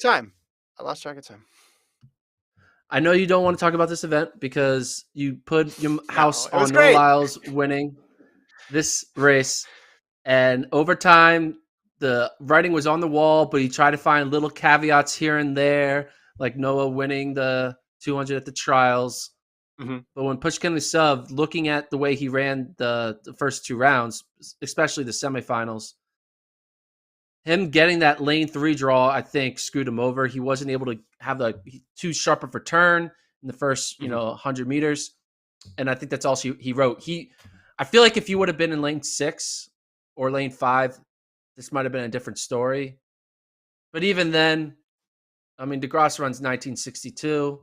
time. I lost track of time. I know you don't want to talk about this event because you put your house No, it was on no great. Lyles winning this race. And over time, the writing was on the wall, but he tried to find little caveats here and there, like Noah winning the 200 at the trials. Mm-hmm. But when push came to shove, looking at the way he ran the first two rounds, especially the semifinals, him getting that lane 3 draw, I think, screwed him over. He wasn't able to have the too sharp of a turn in the first, 100 meters. And I think that's all he wrote. I feel like if he would have been in lane 6 or lane 5, this might have been a different story. But even then, I mean, de Grasse runs 1962.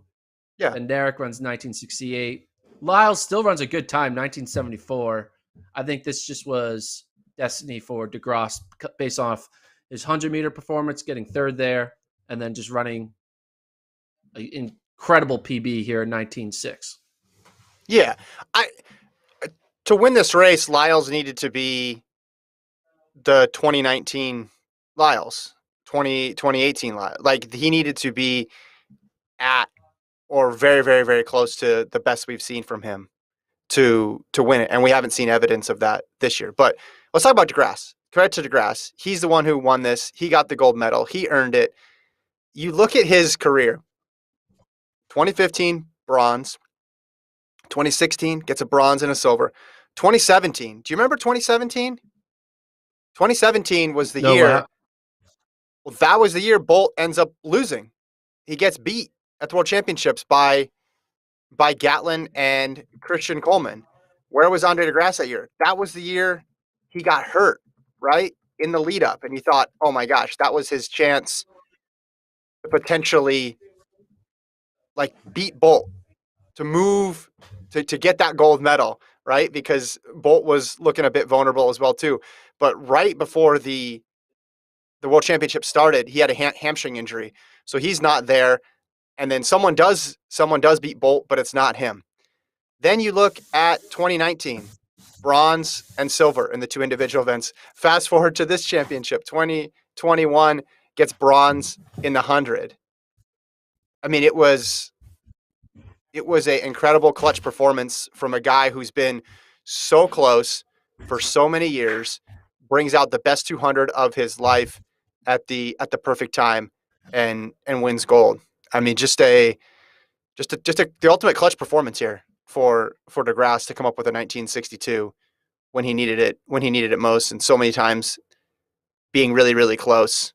Yeah. Bednarek runs 1968. Lyles still runs a good time, 1974. I think this just was destiny for de Grasse based off his 100-meter performance, getting third there, and then just running an incredible PB here in 19.6. Yeah. To win this race, Lyles needed to be the 2019 Lyles, 2018 Lyles. Like, he needed to be at or very, very, very close to the best we've seen from him to win it. And we haven't seen evidence of that this year. But let's talk about de Grasse. Credit to de Grasse. He's the one who won this. He got the gold medal. He earned it. You look at his career. 2015, bronze. 2016, gets a bronze and a silver. 2017, do you remember 2017? 2017 was the No, year. Well, that was the year Bolt ends up losing. He gets beat at the World Championships by Gatlin and Christian Coleman. Where was Andre de Grasse that year? That was the year he got hurt, right? In the lead up. And you thought, oh my gosh, that was his chance to potentially like beat Bolt, to move, to get that gold medal, right? Because Bolt was looking a bit vulnerable as well too. But right before the World Championship started, he had a hamstring injury. So he's not there. And then someone does beat Bolt, but it's not him. Then you look at 2019, bronze and silver in the two individual events. Fast forward to this championship, 2021 gets bronze in the 100. I mean, it was an incredible clutch performance from a guy who's been so close for so many years, brings out the best 200 of his life at the perfect time, and wins gold. I mean, just the ultimate clutch performance here for de Grasse to come up with a 1962 when he needed it most, and so many times being really, really close.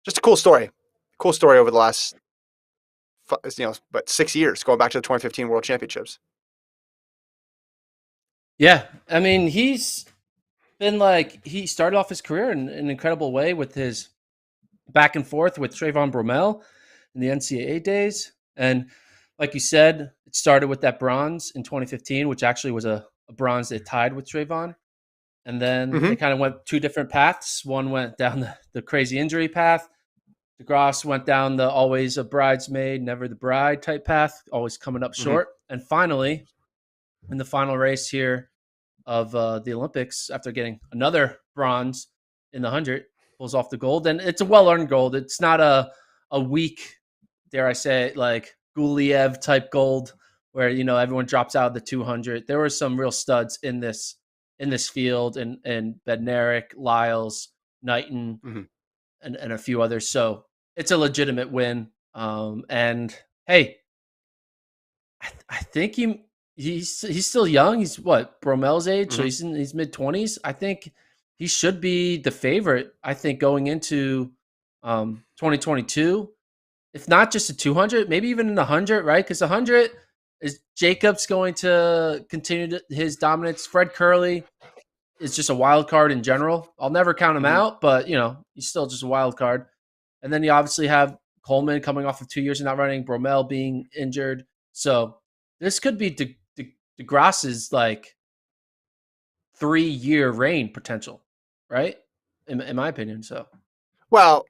Just a cool story over the last 6 years, going back to the 2015 World Championships. Yeah, I mean, he's been he started off his career in an incredible way with his back and forth with Trayvon Bromell in the NCAA days. And like you said, it started with that bronze in 2015, which actually was a bronze they tied with Trayvon. And then they kind of went two different paths. One went down the crazy injury path. de Grasse went down the always a bridesmaid, never the bride type path, always coming up short. And finally, in the final race here of the Olympics, after getting another bronze in the 100, pulls off the gold. And it's a well-earned gold. It's not a weak, dare I say, like Guliev type gold where, everyone drops out of the 200. There were some real studs in this field, and Bednarek, Lyles, Knighton, and a few others. So it's a legitimate win. And hey, I think he's still young. He's what, Bromel's age, so he's in his mid-20s. I think he should be the favorite. I think going into 2022, if not just a 200, maybe even in the 100, right? Because 100 is Jacobs going to continue his dominance. Fred Curley is just a wild card in general. I'll never count him out, but he's still just a wild card. And then you obviously have Coleman coming off of 2 years of not running, Bromell being injured. So this could be de Grasse's 3-year reign potential, right? In my opinion. So, well,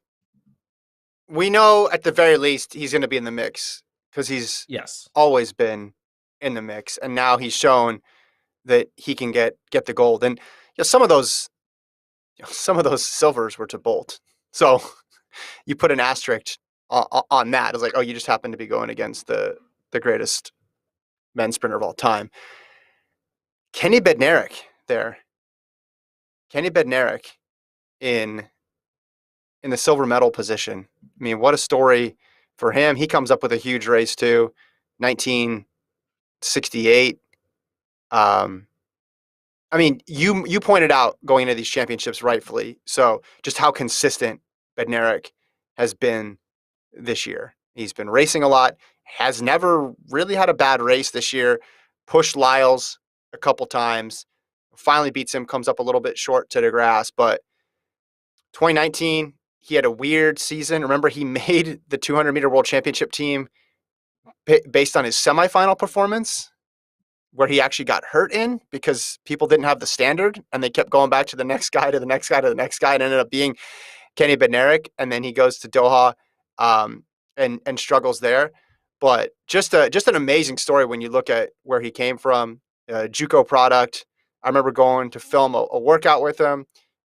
we know at the very least he's going to be in the mix because he's always been in the mix, and now he's shown that he can get the gold. And some of those silvers were to Bolt, so you put an asterisk on that. It's like, oh, you just happen to be going against the greatest men's sprinter of all time. Kenny Bednarek there. Kenny Bednarek in the silver medal position. I mean, what a story for him. He comes up with a huge race too. 1968. Um, I mean, you pointed out going into these championships rightfully. So just how consistent Bednarek has been this year. He's been racing a lot, has never really had a bad race this year, pushed Lyles a couple times, finally beats him, comes up a little bit short to de Grasse. But 2019, he had a weird season. Remember, he made the 200-meter world championship team based on his semifinal performance, where he actually got hurt in because people didn't have the standard and they kept going back to the next guy, to the next guy, to the next guy, and ended up being Kenny Bednarek. And then he goes to Doha and struggles there. But just an amazing story when you look at where he came from, JUCO product. I remember going to film a workout with him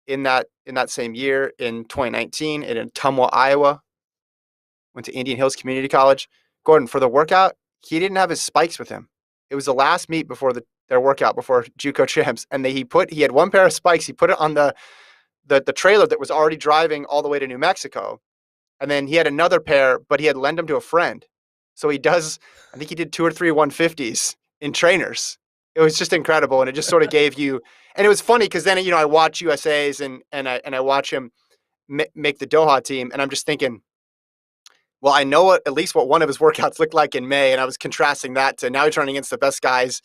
in that same year in 2019 in Ottumwa, Iowa. Went to Indian Hills Community College. Gordon, for the workout, he didn't have his spikes with him. It was the last meet before their workout before JUCO champs, and he had one pair of spikes. He put it on the trailer that was already driving all the way to New Mexico, and then he had another pair, but he had lent them to a friend. So I think he did 2 or 3 150s in trainers. It was just incredible, and it just sort of gave you. And it was funny because then I watch USA's and I watch him make the Doha team, and I'm just thinking, well, I know at least what one of his workouts looked like in May, and I was contrasting that to now he's running against the best guys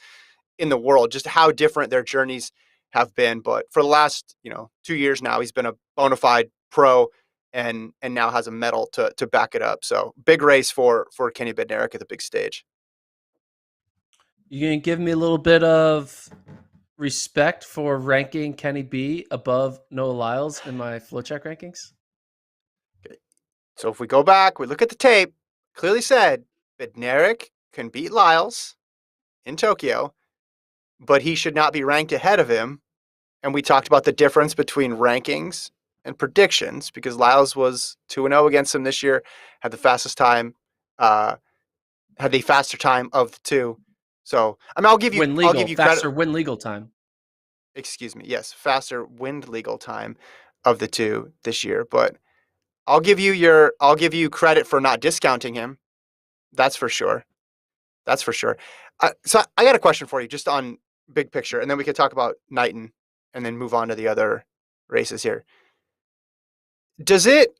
in the world, just how different their journeys have been. But for the last, 2 years now, he's been a bona fide pro and now has a medal to back it up. So big race for Kenny Bednarek at the big stage. You gonna give me a little bit of respect for ranking Kenny B above Noah Lyles in my FloTrack rankings? Okay. So if we go back, we look at the tape, clearly said Bednarek can beat Lyles in Tokyo, but he should not be ranked ahead of him. And we talked about the difference between rankings and predictions because Lyles was 2-0 against him this year, had the fastest time, had the faster time of the two. So I mean, I'll give you credit. Faster win legal time. Excuse me. Yes, faster wind legal time of the two this year. But I'll give you credit for not discounting him. That's for sure. That's for sure. So I got a question for you, just on big picture, and then we could talk about Knighton, and then move on to the other races here. Does it